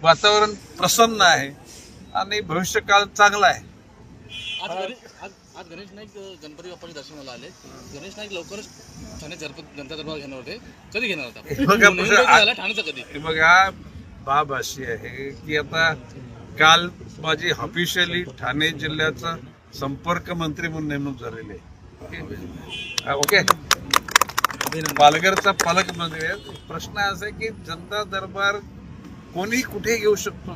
वातावरण प्रसन्न आहे आणि भविष्यकाळ चांगला आहे. आज गणेश नाईक गणपती बाप्पाच्या दर्शनाला आले. गणेश नाईक लवकरच ठाणे जनता दरबार घेणार होते. कधी घेणार होता ठाण्याचा कधी? बघा, बाब अशी आहे की आता काल माझी ऑफिशियली ठाणे जिल्ह्याचा संपर्क मंत्री म्हणून नेमणूक झालेली आहे. ओके, पालघरचा पालकमंत्री आहे. प्रश्न असा आहे की जनता दरबार कोणी कुठे घेऊ शकतो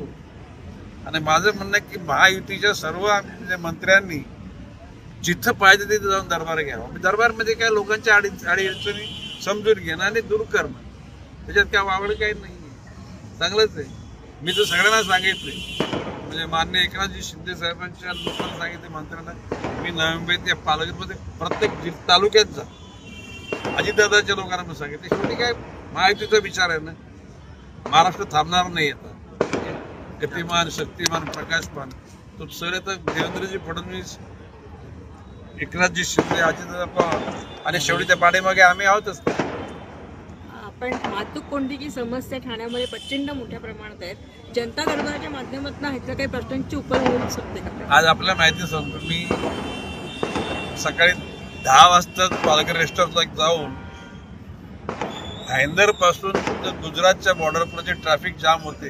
आणि माझं म्हणणं आहे की महायुतीच्या सर्व मंत्र्यांनी जिथं पाहिजे तिथे जाऊन दरबार घ्यावा. दरबारमध्ये काय लोकांच्या अडीअडचणी समजून घेणं आणि दूर करणं, त्याच्यात काय वावड काही नाही, चांगलंच आहे. मी तर सगळ्यांना सांगितले, म्हणजे माननीय एकनाथजी शिंदे साहेबांच्या लोकांना सांगितले, मंत्र्यांना, मी नवी त्या पालघरमध्ये प्रत्येक तालुक्यात जा, अजितदादाच्या लोकांना पण सांगितले. शेवटी काय महायुतीचा विचार आहे ना, महाराष्ट्र थांबणार नाही. आता गतिमान, शक्तिमान, प्रकाशमान तो सर तर देवेंद्रजी फडणवीस, एकनाथजी शिंदे, अजितदादा पवार आणि शेवटी त्या पाठीमागे आम्ही आहोतच. पण वाहतूक कोंडीची समस्या ठाण्यामध्ये प्रचंड मोठ्या प्रमाणात आहेत. जनता दरबाराच्या माध्यमातून ह्याच्या काही प्रश्नांची उपाय होऊ शकते का? आज आपल्याला माहिती सांगतो, मी सकाळी 10 वाजता पालघर रेस्टॉरंटला जाऊन भाईंदर पासून गुजरातच्या बॉर्डरपर्यंत जे ट्रॅफिक जाम होते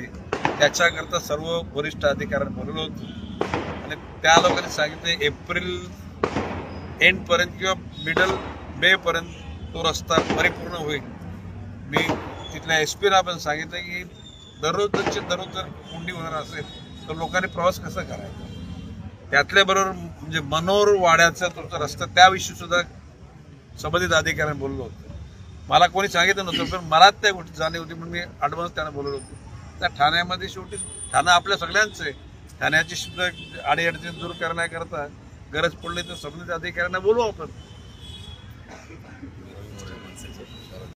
त्याच्याकरता सर्व वरिष्ठ अधिकाऱ्यांना बोलवलं होतं आणि त्या लोकांनी सांगितले एप्रिल एंड पर्यंत किंवा मिडल मे पर्यंत तो रस्ता परिपूर्ण होईल. मी तिथल्या SP-ला पण सांगितलं की दररोज जर कोंडी होणार असेल तर लोकांनी प्रवास कसा करायचा. त्यातल्याबरोबर म्हणजे मनोर वाड्याचा तो रस्ता, त्याविषयी सुद्धा संबंधित अधिकाऱ्यांनी बोललो होतं. मला कोणी सांगितलं नव्हतं, पण मला त्या गोष्टी जाणीव होती म्हणून मी ॲडव्हान्स त्यांना बोलवलं होतं. त्या ठाण्यामध्ये शेवटी ठाणं आपल्या सगळ्यांचं आहे. ठाण्याची सुद्धा अडीअडचणी दूर करण्याकरता गरज पडली तर संबंधित अधिकाऱ्यांना बोलवू आपण.